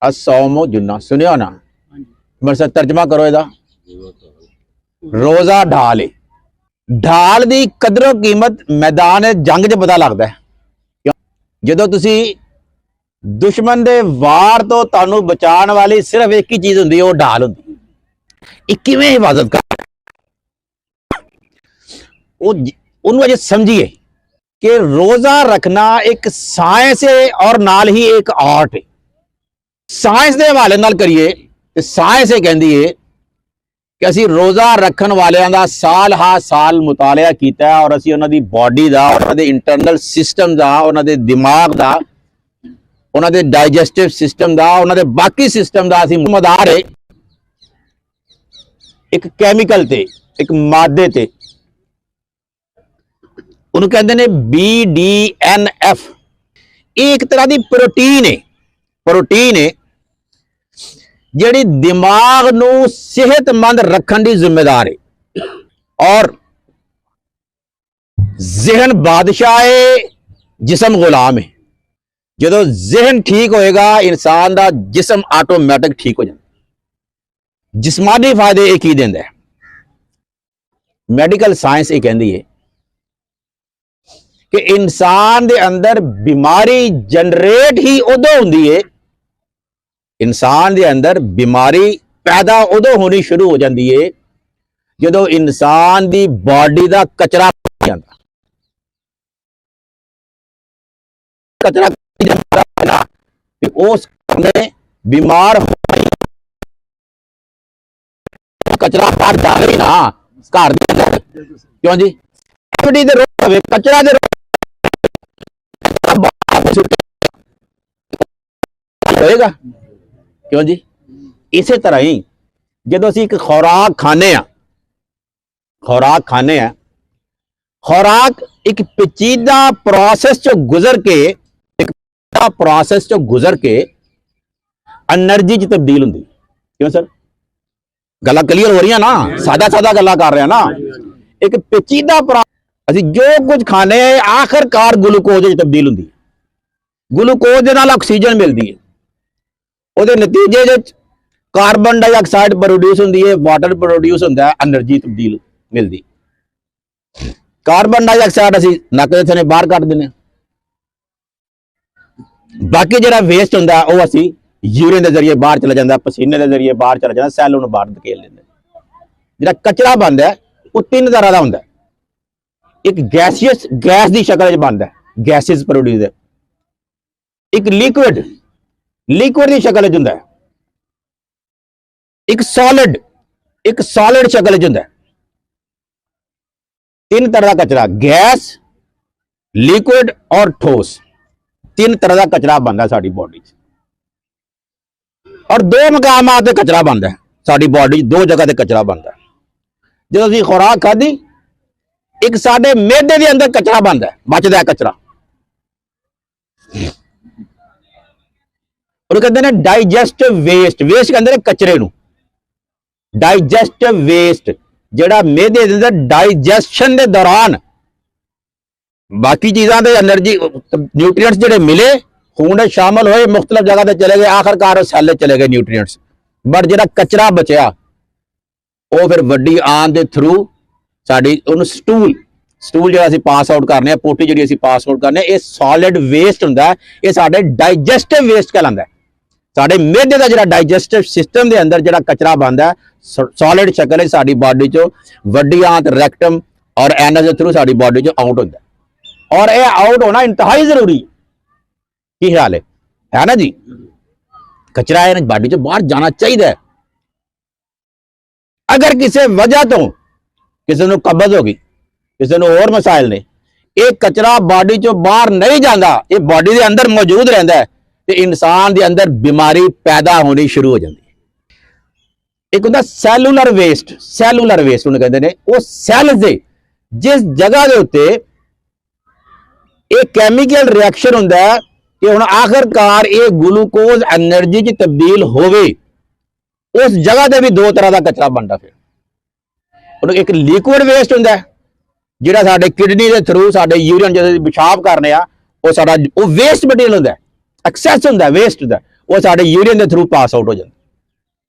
असौमो जुन्ना सुनियो ना, मेरे तर्जमा करो ਇਹਦਾ। रोजा ढाल है। ढाल की कदरों कीमत मैदान जंग च पता लगता है। जो तुसी दुश्मन के वार तो तुहानू बचाने वाली सिर्फ एक ही चीज होंदी है, वो ढाल होंदी। किवें हिफाजत कर उन्होंने अजे समझिए कि रोजा रखना एक साइंस है और नाल ही एक आर्ट है। साइंस के हवाले नाल करिए तो साइंस ये कहती है कि असी रोजा रखन वालियां दा साल हा साल मुतालिया कीता है और असी उन्हां दी बॉडी दा, उन्हां दे इंटरनल सिस्टम दा, उन्हां दे दिमाग दा, उन्हां दे डाइजेस्टिव सिस्टम दा, उन्हां दे बाकी सिस्टम दा असी मदार है एक कैमिकल ते, एक मादे ते, उन्हें कहते हैं BDNF। एक तरह की प्रोटीन है, प्रोटीन है जिहड़ी दिमाग नू सेहतमंद रखने की जिम्मेदार है और जहन बादशाह है, जिस्म गुलाम है। जो जहन ठीक होएगा इंसान का जिस्म ऑटोमैटिक ठीक हो जाता। जिस्मानी फायदे एक ही देंदा है। मेडिकल साइंस ये कहती है कि इंसान के अंदर बीमारी जनरेट ही उदों होंदी है, इंसान के अंदर बीमारी पैदा उदों होनी शुरू हो जाती है जो इंसान की बॉडी का कचरा जाता। कचरा उस बीमार कचरा बाहर जाए ही ना घर, क्यों जी? कचरा होएगा, क्यों जी? इस तरह ही जो असी एक खुराक खाने, खुराक एक पेचीदा प्रोसेस चो गुजर के, एक प्रोसेस चो गुजर के एनर्जी च तब्दील होंदी। क्यों सर? गल्लां क्लीयर हो रही ना? सादा सादा गल्लां कर रहे हैं ना। एक पेचीदा असी जो कुछ खाने आखिरकार ग्लूकोज च तब्दील होंदी। ग्लूकोज दे नाल ऑक्सीजन मिलती है, ਉਹਦੇ नतीजे कार्बन डाइऑक्साइड प्रोड्यूस होंदी है, वाटर प्रोड्यूस होंदा है, एनर्जी तब्दील मिलती। कार्बन डाइऑक्साइड असी नक दे थने बाहर कट दिंदे, बाकी जिहड़ा वेस्ट होंदा वो असी यूरिन के जरिए बाहर चला जाता, पसीने के जरिए बाहर चला जाता, सैल उन्हें बाहर धकेल लेंदे। जिहड़ा कचरा बनता है वो तीन तरह का होंदा है। एक गैसियस गैस की शक्ल च बनता है, गैसेस प्रोड्यूस है। एक लिक्विड की शक्ल च होंदा है। एक सॉलिड शक्ल च होंदा है। तीन तरह का कचरा, गैस, लिक्विड और ठोस, तीन तरह का कचरा बनता है साडी बॉडी च। और दो मकामां ते कचरा बनता है साडी बॉडी, दो जगह ते कचरा बनता है। जो असीं खुराक खाधी, एक साडे मेदे दे अंदर कचरा बनता है, बचदा है कचरा, और कहते हैं डाइजेस्टिव वेस्ट। वेस्ट के अंदर कचरे नूं डाइजेस्टिव वेस्ट, जिहड़ा मेदे दे अंदर डाइजेशन के दौरान बाकी चीज़ां दे एनर्जी न्यूट्रिएंट्स जिहड़े मिले, खून शामिल होए, मुख्तलिफ जगह ते चले गए, आखिरकार सैल चले गए न्यूट्रिएंट्स। बट जिहड़ा कचरा बचया वो फिर वड्डी आंत दे थ्रू साडी उहनूं स्टूल जिहड़ा असीं पास आउट करने, पोटी जिहड़ी असीं पास आउट करने, ये सॉलिड वेस्ट हुंदा है। ये साडे डाइजेस्टिव वेस्ट कहलांदा है। साडे मेदे दा जिहड़ा डाइजेस्टिव सिस्टम दे अंदर जिहड़ा कचरा बनदा है सॉलिड शक्ल है, साडी बॉडी चो वड्डी आंत, रेक्टम और एनस दे थ्रू साडी बॉडी चो आउट होंदा है। और यह आउट होना इंतहाई जरूरी की ख्याल है ना जी? कचरा है बॉडी चो बाहर जाना चाहिए। अगर किसी वजह तो किसी को कब्ज हो गई, किसी को और मसाइल ने, एक कचरा बॉडी चो बाहर नहीं जाता, ये बॉडी के अंदर मौजूद रहता है, तो इंसान के अंदर बीमारी पैदा होनी शुरू हो जाती है। एक होंदा सैलूलर वेस्ट उन्हें कहते हैं। वो सैल से जिस जगह के उत्ते एक केमिकल रिएक्शन होंदा है कि हुण आखिरकार ये ग्लूकोज एनर्जी च तब्दील होवे, उस जगह ते भी दो तरह का कचरा बनता। फिर एक लिक्विड वेस्ट होंदा है जिहड़ा साडे किडनी के थ्रू साडे यूरिन जो पेशाब करने वो साडा वो वेस्ट मटीरियल होंदा है, एक्सेस होंदा है, वेस्ट होंदा है। वो साडे यूरिन के थ्रू पास आउट हो जाता,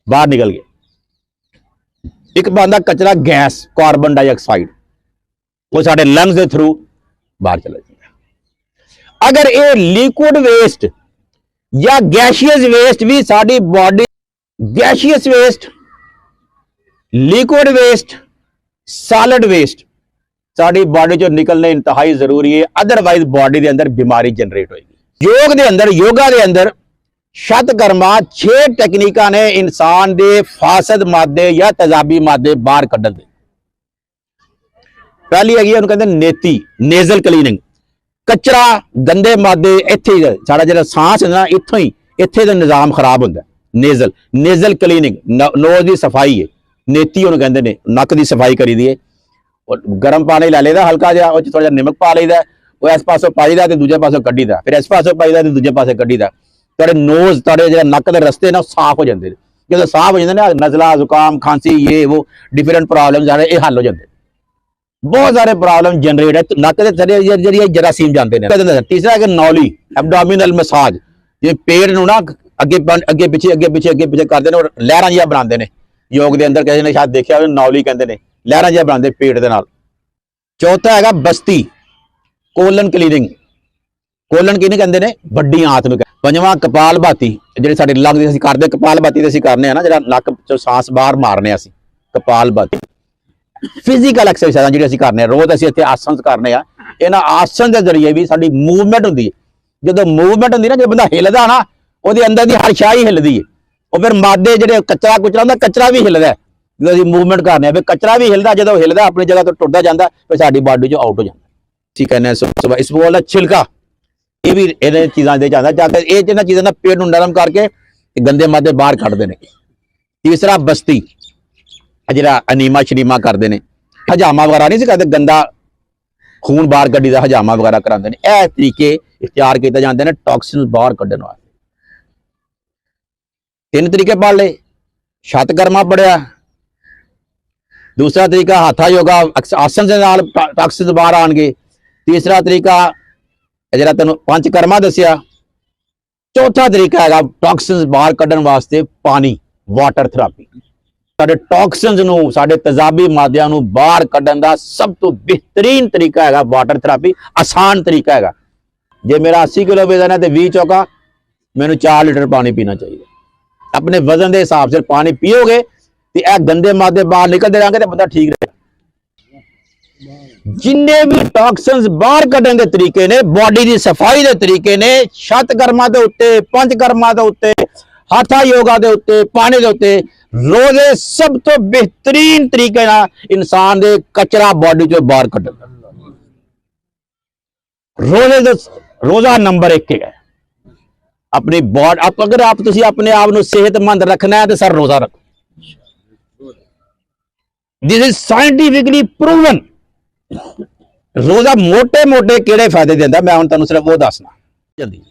बाहर निकल गए। एक बनता कचरा गैस कार्बन डाइऑक्साइड, वो साडे लंग्स के थ्रू बाहर चला जाता। अगर ये लिक्विड वेस्ट या गैशियस वेस्ट भी साडी body, gaseous waste, liquid waste, solid waste साडी बॉडी चो निकलने इंतहाई जरूरी है, अदरवाइज बॉडी के अंदर बीमारी जनरेट होगी। योग के अंदर, योगा के अंदर शतकर्मा 6 टेक्निका ने इंसान के फासद मादे या तेजाबी मादे बाहर कढ़न दे। पहली है उन्होंने कहते नेती, नेजल क्लीनिंग, कचरा गंदे मादे इत्थे ही साडा जिहड़ा सांस है ना इत्थों ही इत्थे दा निजाम खराब हुंदा। नेजल, नेजल क्लीनिंग, नोज की सफाई है, नेती उन्होंने कहते हैं, नक की सफाई करी दी है। और गर्म पानी लै लेदा हल्का जिहा, वो थोड़ा जिहा नमक पा लईदा, वो इस पासों पाईदा ते दूजे पासों कड्ढीदा, फिर इस पासों पाईदा ते दूजे पासे कड्ढीदा। तुहाडे नोज, तुहाडे जिहड़ा नक दे रस्ते ना साफ हो जाते हैं। जो साफ हो जाते हैं ना, नज़ला, जुकाम, खांसी, ये वो डिफरेंट प्रॉब्लम सारे ये हल हो जाते हैं। बहुत सारे प्रॉब्लम जनरेट है नक के थले जरिए जरासीम जाते हैं। तीसरा है नौली, एब्डोमिनल मसाज, जिवें पेट नूं ना अगे अगे पिछे करते हैं और लहरां जिहा बनाते हैं। योग के अंदर किसी ने शायद देखा नौली कहते हैं, लहरां जिहा बनाते पेट के नाल। चौथा है बस्ती, कोलन क्लीनिंग, कोलन क्लीनिंग कहते हैं वड्डी आंत नूं। पंजवां कपाल भाती, जिहड़े साडे लंग असीं करदे कपाल भाती ते असीं करने आ ना, जिहड़ा नक चों सांस बाहर मारने असीं कपाल भाती। फिजिकल एक्सरसाइज जी असीं करने रोज असीं इत्थे आसन करने आ, इन्हां आसन के जरिए भी साडी मूवमेंट हुंदी है। जो मूवमेंट हुंदी ना, जो बंदा हिलदा ना ਉਹਦੇ अंदर की हर शाही हिलदी है, और फिर मादे ਜਿਹੜੇ कचरा कुचरा ਹੁੰਦਾ कचरा भी हिलदा है। जो ਅਸੀਂ मूवमेंट करने फिर कचरा भी हिलदा, जो हिलदा अपनी जगह तो टुरदा जांदा, फिर साडी बॉडी चों आउट हो जांदा। ठीक है, इस बोल छिलका, ये भी इन्हां चीज़ां दे जांदा, जाके ये जिन्हां चीज़ां दा पेट नूं नरम करके गंदे मादे बाहर कढदे ने। तीसरा बस्ती, जिहड़ा अनीमा शनीमा करते हैं, हजामा वगैरह नहीं करते, गंदा खून बाहर कड्ढी दा हजामा वगैरह कराते हैं। यह तरीके इख्तियार किए जाते हैं टॉक्सिन बाहर कढ़ने वास्ते। 3 तरीके पढ़ ले, शतकर्मा पढ़िया, दूसरा तरीका हाथा योगा आसन के नाल टॉक्सिन बाहर आएंगे, तीसरा तरीका जिहड़ा तैनूं पंचकर्मा दसिया, चौथा तरीका है टॉक्सिन बाहर कढ़ने वास्ते पानी, वाटर थेरेपी। साडे टॉक्सिन्स नूं, साडे तेजाबी मादियां नूं बाहर कढ़न दा सब तो बेहतरीन तरीका है वाटर थेरेपी, आसान तरीका है। जे मेरा 80 किलो वजन है तो 20 चौका मैनूं 4 लीटर पानी पीना चाहिए। अपने वजन के हिसाब से पानी पियोगे तो यह गंदे मादे बाहर निकलते रहेंगे तो बंदा ठीक रहेगा। जिन्ने भी टॉक्सिन्स बाहर कढ़न के तरीके ने, बॉडी की सफाई के तरीके ने, शतकर्मा के उत्ते, पंचकर्मा के उत्ते, हाथा योगा के उत्ते, पानी के उत्ते, रोजे सब तो बेहतरीन तरीके ना इंसान के कचरा बॉडी चो बाहर कढ़न। रोजा नंबर 1 है अपनी बॉडी। अगर आप तुसी अपने आप को सेहतमंद रखना है तो सर रोजा रखो। This is scientifically proven. रोजा मोटे मोटे केड़े फायदे देंदा, मैं हुण तुहानूं सिर्फ वो दसना जल्दी।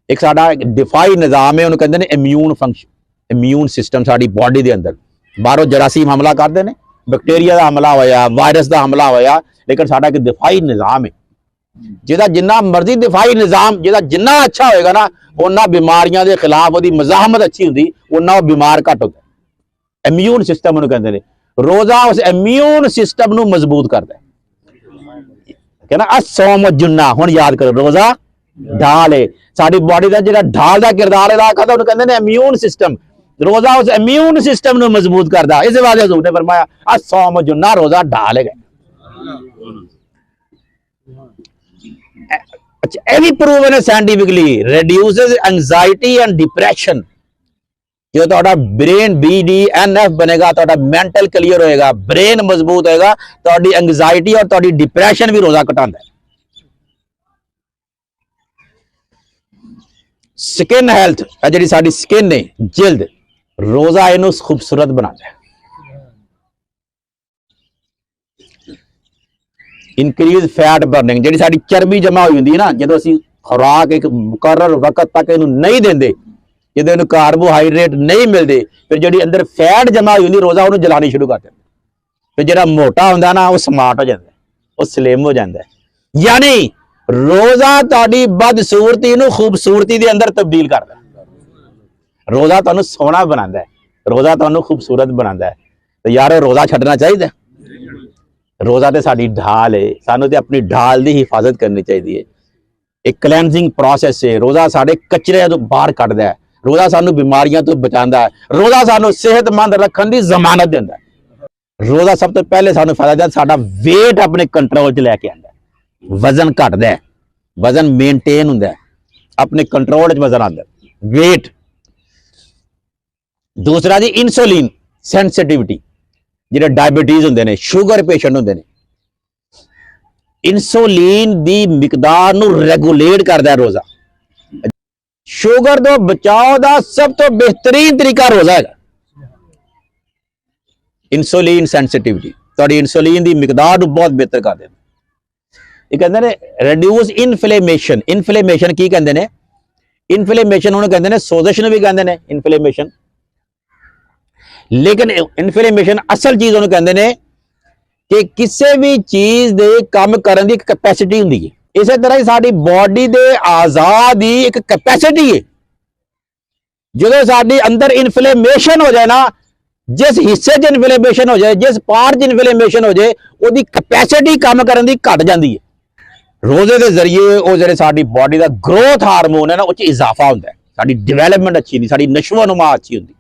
एक साडा डिफाई निजाम है, उन्होंने कहते हैं इम्यून फंक्शन, इम्यून सिस्टम साडी बॉडी के अंदर। बाहरों जरासीम हमला करते हैं, बैक्टीरिया का हमला होया, वायरस का हमला होया, लेकिन साडा एक दिफाई निजाम है जिहदा जिन्ना मर्जी दिफाई निजाम जिहदा जिन्ना अच्छा होएगा ना, उन्ना बीमारियों के खिलाफ उसकी मजाहमत अच्छी होंगी, उन्ना वो बीमार घट होता है। इम्यून सिस्टम उन्होंने कहते हैं। रोजा उस इम्यून सिस्टम को मजबूत करता है। कहना असौम जुन्ना, हुण याद करो, रोजा ढाल है साडी बॉडी का, जिहड़ा ढाल का किरदार अदा करता उन्होंने कहते हैं इम्यून सिस्टम। रोजा उस इम्यून सिस्टम को मजबूत करता। इस वास्ते हजूर ने फरमाया असौम जुन्ना, रोजा ढाल है। अच्छा, यह भी प्रूवन है scientifically, reduces anxiety and depression. जो तो ब्रेन BDNF बनेगा, तो मेंटल क्लियर होएगा, ब्रेन मजबूत होएगा, तो एंजाइटी और तो डिप्रेशन भी रोजा घटाता है। स्किन हेल्थ, जी साडी स्किन है, जिल्द, रोजा इनू खूबसूरत बनाता है। इनक्रीज फैट बर्निंग, जी साडी चर्बी जमा हुई होंदी है ना, जो असीं खुराक एक मुकर्रर वक्त तक इनू नहीं देंदे, जो इनू कार्बोहाइड्रेट नहीं मिलते, फिर जी अंदर फैट जमा हुई होंदी, रोजा उन्होंने जलानी शुरू कर देंगे। फिर जो मोटा होंदा ना, वो स्मार्ट हो जाता है, वो स्लिम हो जाता है। यानी रोजा ਤੁਹਾਡੀ ਬਦਸੂਰਤੀ ਨੂੰ ਖੂਬਸੂਰਤੀ ਦੇ ਅੰਦਰ ਤਬਦੀਲ ਕਰਦਾ ਰੋਜ਼ਾ ਤੁਹਾਨੂੰ ਸੋਹਣਾ ਬਣਾਉਂਦਾ ਹੈ ਰੋਜ਼ਾ ਤੁਹਾਨੂੰ ਖੂਬਸੂਰਤ ਬਣਾਉਂਦਾ ਹੈ ਤੇ ਯਾਰ ਰੋਜ਼ਾ ਛੱਡਣਾ ਚਾਹੀਦਾ ਰੋਜ਼ਾ ਤੇ ਸਾਡੀ ਢਾਲ ਹੈ ਸਾਨੂੰ ਤੇ ਆਪਣੀ ਢਾਲ ਦੀ ਹਿਫਾਜ਼ਤ ਕਰਨੀ ਚਾਹੀਦੀ ਹੈ ਇੱਕ ਕਲੈਂਜ਼ਿੰਗ ਪ੍ਰੋਸੈਸ ਹੈ ਰੋਜ਼ਾ ਸਾਡੇ ਕਚਰੇ ਤੋਂ ਬਾਹਰ ਕੱਢਦਾ ਹੈ ਰੋਜ਼ਾ ਸਾਨੂੰ ਬਿਮਾਰੀਆਂ ਤੋਂ ਬਚਾਉਂਦਾ ਹੈ ਰੋਜ਼ਾ ਸਾਨੂੰ ਸਿਹਤਮੰਦ ਰੱਖਣ ਦੀ ਜ਼ਮਾਨਤ ਦਿੰਦਾ ਹੈ ਰੋਜ਼ਾ ਸਭ ਤੋਂ ਪਹਿਲੇ ਸਾਨੂੰ ਫਾਇਦਾ ਦਿੰਦਾ ਸਾਡਾ weight ਆਪਣੇ ਕੰਟਰੋਲ 'ਚ ਲੈ ਕੇ ਆਉਂਦਾ ਵਜ਼ਨ ਘਟਦਾ ਹੈ ਵਜ਼ਨ ਮੇਨਟੇਨ ਹੁੰਦਾ ਹੈ ਆਪਣੇ ਕੰਟਰੋਲ 'ਚ ਵਜ਼ਨ ਆਉਂਦਾ weight दूसरा जी इंसुलिन सेंसिटिविटी ਜਿਹੜੇ ਡਾਇਬੀਟੀਜ਼ ਹੁੰਦੇ ਨੇ ਸ਼ੂਗਰ ਪੇਸ਼ੈਂਟ ਹੁੰਦੇ ਨੇ ਇਨਸੂਲਿਨ ਦੀ ਮਿਕਦਾਰ ਨੂੰ ਰੈਗੂਲੇਟ ਕਰਦਾ ਹੈ ਰੋਜ਼ਾ ਸ਼ੂਗਰ ਤੋਂ ਬਚਾਓ ਦਾ ਸਭ ਤੋਂ ਬਿਹਤਰੀਨ ਤਰੀਕਾ ਰੋਜ਼ਾ ਹੈ ਇਨਸੂਲਿਨ ਸੈਂਸਿਟੀਵਿਟੀ ਤੁਹਾਡੀ ਇਨਸੂਲਿਨ ਦੀ ਮਿਕਦਾਰ ਨੂੰ ਬਹੁਤ ਬਿਹਤਰ ਕਰ ਦਿੰਦਾ ਇਹ ਕਹਿੰਦੇ ਨੇ ਰਿਡਿਊਸ ਇਨਫਲੇਮੇਸ਼ਨ ਕੀ ਕਹਿੰਦੇ ਨੇ ਇਨਫਲੇਮੇਸ਼ਨ ਉਹਨੂੰ ਕਹਿੰਦੇ ਨੇ ਸੋਜ਼ਸ਼ ਨੂੰ ਵੀ ਕਹਿੰਦੇ ਨੇ ਇਨਫਲੇਮੇਸ਼ਨ लेकिन इन्फ्लेमेशन असल चीज ਉਹਨੂੰ ਕਹਿੰਦੇ ਨੇ ਕਿ ਕਿਸੇ ਵੀ ਚੀਜ਼ ਦੇ ਕੰਮ ਕਰਨ ਦੀ ਇੱਕ ਕੈਪੈਸਿਟੀ ਹੁੰਦੀ ਹੈ ਇਸੇ ਤਰ੍ਹਾਂ ਹੀ ਸਾਡੀ ਬਾਡੀ ਦੇ ਆਜ਼ਾਦ ਦੀ ਇੱਕ ਕੈਪੈਸਿਟੀ ਹੈ ਜਦੋਂ ਸਾਡੇ ਅੰਦਰ ਇਨਫਲੇਮੇਸ਼ਨ ਹੋ ਜਾਏ ਨਾ ਜਿਸ ਹਿੱਸੇ 'ਚ ਇਨਫਲੇਮੇਸ਼ਨ ਹੋ ਜਾਏ ਜਿਸ ਪਾਰਟ 'ਚ ਇਨਫਲੇਮੇਸ਼ਨ ਹੋ ਜਾਏ ਉਹਦੀ ਕੈਪੈਸਿਟੀ ਕੰਮ ਕਰਨ ਦੀ ਘਟ ਜਾਂਦੀ ਹੈ ਰੋਜ਼ੇ ਦੇ ਜ਼ਰੀਏ ਉਹ ਜਿਹੜੇ ਸਾਡੀ ਬਾਡੀ ਦਾ ਗਰੋਥ ਹਾਰਮੋਨ ਹੈ ਨਾ ਉਹ 'ਚ ਇਜ਼ਾਫਾ ਹੁੰਦਾ ਹੈ ਸਾਡੀ ਡਿਵੈਲਪਮੈਂਟ ਅੱਛੀ ਹੁੰਦੀ ਸਾਡੀ ਨਸ਼ੋ-ਨੁਮਾ ਅੱਛੀ ਹੁੰਦੀ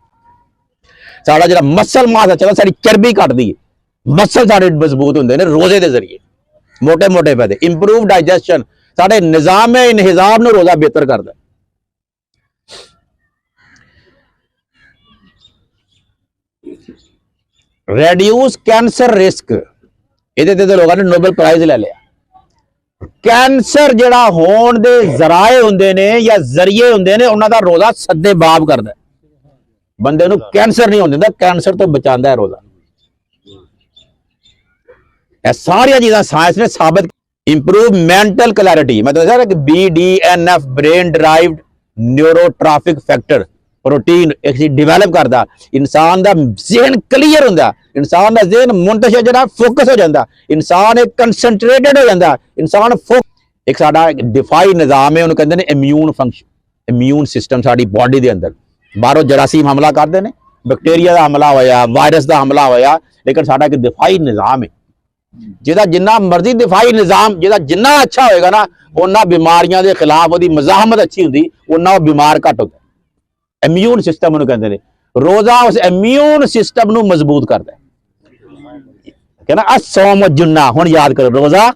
ਸਾਡਾ ਜਿਹੜਾ ਮਸਲ ਮਾਸ ਹੈ ਸਾਡੀ ਚਰਬੀ ਘਟਦੀ ਹੈ ਮਸਲ ਸਾਡੇ ਮਜ਼ਬੂਤ ਹੁੰਦੇ ਨੇ ਰੋਜ਼ੇ ਦੇ ਜ਼ਰੀਏ ਮੋٹے ਫਾਇਦੇ ਇੰਪਰੂਵ ਡਾਈਜੈਸ਼ਨ ਸਾਡੇ ਨਿਜ਼ਾਮੇ ਇੰਹਿਜ਼ਾਮ ਨੂੰ ਰੋਜ਼ਾ ਬਿਹਤਰ ਕਰਦਾ ਰਿਡਿਊਸ ਕੈਂਸਰ ਰਿਸਕ ਇਹਦੇ ਤੇ ਲੋਕਾਂ ਨੇ ਨੋਬਲ ਪ੍ਰਾਈਜ਼ ਲੈ ਲਿਆ ਕੈਂਸਰ ਜਿਹੜਾ ਹੋਣ ਦੇ ਜ਼ਰਾਏ ਹੁੰਦੇ ਨੇ ਜਾਂ ਜ਼ਰੀਏ ਹੁੰਦੇ ਨੇ ਉਹਨਾਂ ਦਾ ਰੋਜ਼ਾ ਸੱਦੇ ਬਾਬ ਕਰਦਾ ਬੰਦੇ ਨੂੰ ਕੈਂਸਰ ਨਹੀਂ ਹੋਣ ਦਿੰਦਾ ਕੈਂਸਰ ਤੋਂ ਬਚਾਉਂਦਾ ਹੈ ਰੋਜ਼ਾ ਇਹ ਸਾਰੀਆਂ ਚੀਜ਼ਾਂ ਸਾਇੰਸ ਨੇ ਸਾਬਤ ਇੰਪਰੂਵ ਮੈਂਟਲ ਕਲੈਰਿਟੀ ਮੈਂ ਦੱਸਿਆ ਕਿ BDNF brain derived neurotrophic factor protein ਇੱਕ ਡਿਵੈਲਪ ਕਰਦਾ ਇਨਸਾਨ ਦਾ ਜ਼ਿਹਨ ਕਲੀਅਰ ਹੁੰਦਾ ਇਨਸਾਨ ਦਾ ਜ਼ਿਹਨ ਮੁੰਤਸ਼ਰ ਜਿਹੜਾ ਫੋਕਸ ਹੋ ਜਾਂਦਾ ਇਨਸਾਨ ਇੱਕ ਕਨਸੈਂਟਰੇਟਡ ਹੋ ਜਾਂਦਾ ਇਨਸਾਨ ਇੱਕ ਸਾਡਾ ਡਿਫਾਈ ਨਿਜ਼ਾਮ ਹੈ ਉਹਨੂੰ ਕਹਿੰਦੇ ਨੇ ਇਮਿਊਨ ਫੰਕਸ਼ਨ ਇਮਿਊਨ ਸਿਸਟਮ ਸਾਡੀ ਬਾਡੀ ਦੇ ਅੰਦਰ ਬਾਹਰੋਂ ਜਰਾਸੀਮ ਹਮਲਾ ਕਰਦੇ ਨੇ ਬੈਕਟੀਰੀਆ ਦਾ ਹਮਲਾ ਹੋਇਆ ਵਾਇਰਸ ਦਾ ਹਮਲਾ ਹੋਇਆ ਲੇਕਿਨ ਸਾਡਾ ਇੱਕ ਦਿਫਾਈ ਨਿਜ਼ਾਮ ਹੈ ਜਿਹਦਾ ਜਿੰਨਾ ਮਰਜ਼ੀ ਦਿਫਾਈ ਨਿਜ਼ਾਮ ਜਿਹਦਾ ਜਿੰਨਾ ਅੱਛਾ ਹੋਏਗਾ ਨਾ ਉਹਨਾਂ ਬਿਮਾਰੀਆਂ ਦੇ ਖਿਲਾਫ ਉਹਦੀ ਮਜ਼ਾਹਮਤ ਅੱਛੀ ਹੁੰਦੀ ਉਹਨਾਂ ਉਹ ਬਿਮਾਰ ਘੱਟ ਹੁੰਦਾ ਇਮਿਊਨ ਸਿਸਟਮ ਨੂੰ ਕਹਿੰਦੇ ਨੇ ਰੋਜ਼ਾ ਉਸ ਇਮਿਊਨ ਸਿਸਟਮ ਨੂੰ ਮਜ਼ਬੂਤ ਕਰਦਾ ਕਹਿੰਦਾ ਅਸੌਮ ਜੁੰਨਾ ਹੁਣ ਯਾਦ ਕਰੋ ਰੋਜ਼ਾ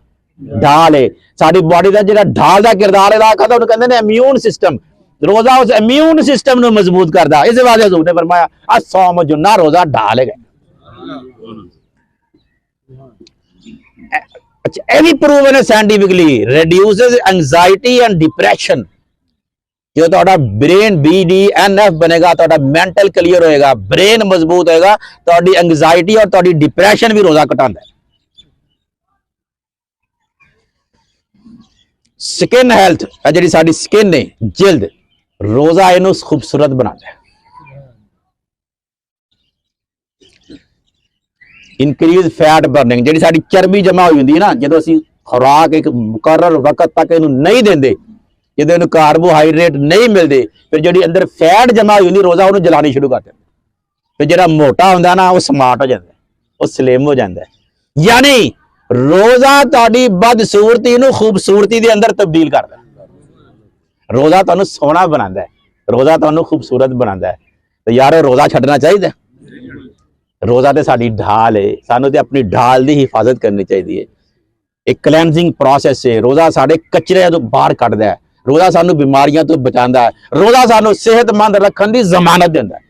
ਢਾਲ ਹੈ ਸਾਡੀ ਬਾਡੀ ਦਾ ਜਿਹੜਾ ਢਾਲ ਦਾ ਕਿਰਦਾਰ ਅਦਾ ਕਰਦਾ ਉਹਨੂੰ ਕਹਿੰਦੇ ਨੇ ਇਮਿਊਨ ਸਿਸਟਮ रोजा उस इम्यून सिस्टम ਨੂੰ ਮਜ਼ਬੂਤ ਕਰਦਾ ਇਸ ਵਾਜੇ ਹਜ਼ੂਰ ਨੇ ਫਰਮਾਇਆ ਅਸੌਮ ਜੁੰਨਾ ਰੋਜ਼ਾ ਢਾਲ ਹੈ ਅੱਛਾ ਇਹ ਵੀ ਪ੍ਰੂਵਨ ਹੈ ਸਾਇੰਟੀਫਿਕਲੀ ਰਿਡਿਊਸਸ ਐਂਜ਼ਾਈਟੀ ਐਂਡ ਡਿਪਰੈਸ਼ਨ ਜੋ ਤੁਹਾਡਾ ਬ੍ਰੇਨ BDNF ਬਣੇਗਾ ਤੁਹਾਡਾ ਮੈਂਟਲ ਕਲੀਅਰ ਹੋਏਗਾ ਬ੍ਰੇਨ ਮਜ਼ਬੂਤ ਹੋਏਗਾ ਤੁਹਾਡੀ ਐਂਜ਼ਾਈਟੀ ਔਰ ਤੁਹਾਡੀ ਡਿਪਰੈਸ਼ਨ ਵੀ ਰੋਜ਼ਾ ਘਟਾਉਂਦਾ ਹੈ ਸਕਿਨ ਹੈਲਥ ਜਿਹੜੀ ਸਾਡੀ ਸਕਿਨ ਹੈ ਜਿਲਦ ਰੋਜ਼ਾ ਇਹਨੂੰ ਖੂਬਸੂਰਤ ਬਣਾਉਂਦਾ ਹੈ ਇਨਕਰੀਜ਼ ਫੈਟ ਬਰਨਿੰਗ ਜਿਹੜੀ ਸਾਡੀ ਚਰਬੀ ਜਮਾ ਹੋਈ ਹੁੰਦੀ ਹੈ ਨਾ ਜਦੋਂ ਅਸੀਂ ਖੁਰਾਕ ਇੱਕ ਮੁਕਰਰ ਵਕਤ ਤੱਕ ਇਹਨੂੰ ਨਹੀਂ ਦਿੰਦੇ ਜਦੋਂ ਇਹਨੂੰ ਕਾਰਬੋਹਾਈਡਰੇਟ ਨਹੀਂ ਮਿਲਦੇ ਫਿਰ ਜਿਹੜੀ ਅੰਦਰ ਫੈਟ ਜਮਾ ਹੋਈ ਹੁੰਦੀ ਰੋਜ਼ਾ ਉਹਨੂੰ ਜਲਾਣੀ ਸ਼ੁਰੂ ਕਰ ਦਿੰਦਾ ਫਿਰ ਜਿਹੜਾ ਮੋਟਾ ਹੁੰਦਾ ਨਾ ਉਹ ਸਮਾਰਟ ਹੋ ਜਾਂਦਾ ਉਹ ਸਲਿਮ ਹੋ ਜਾਂਦਾ ਯਾਨੀ ਰੋਜ਼ਾ ਤੁਹਾਡੀ ਬਦਸੂਰਤੀ ਨੂੰ ਖੂਬਸੂਰਤੀ ਦੇ ਅੰਦਰ ਤਬਦੀਲ ਕਰਦਾ ਰੋਜ਼ਾ ਤੁਹਾਨੂੰ ਸੋਹਣਾ ਬਣਾਉਂਦਾ ਹੈ ਰੋਜ਼ਾ ਤੁਹਾਨੂੰ ਖੂਬਸੂਰਤ ਬਣਾਉਂਦਾ ਹੈ ਤੇ ਯਾਰ ਰੋਜ਼ਾ ਛੱਡਣਾ ਚਾਹੀਦਾ ਰੋਜ਼ਾ ਤੇ ਸਾਡੀ ਢਾਲ ਹੈ ਸਾਨੂੰ ਤੇ ਆਪਣੀ ਢਾਲ ਦੀ ਹਿਫਾਜ਼ਤ ਕਰਨੀ ਚਾਹੀਦੀ ਹੈ ਇੱਕ ਕਲੈਂਜ਼ਿੰਗ ਪ੍ਰੋਸੈਸ ਹੈ ਰੋਜ਼ਾ ਸਾਡੇ ਕਚਰੇ ਤੋਂ ਬਾਹਰ ਕੱਢਦਾ ਹੈ ਰੋਜ਼ਾ ਸਾਨੂੰ ਬਿਮਾਰੀਆਂ ਤੋਂ ਬਚਾਉਂਦਾ ਹੈ ਰੋਜ਼ਾ ਸਾਨੂੰ ਸਿਹਤਮੰਦ ਰੱਖਣ ਦੀ ਜ਼ਮਾਨਤ ਦਿੰਦਾ ਹੈ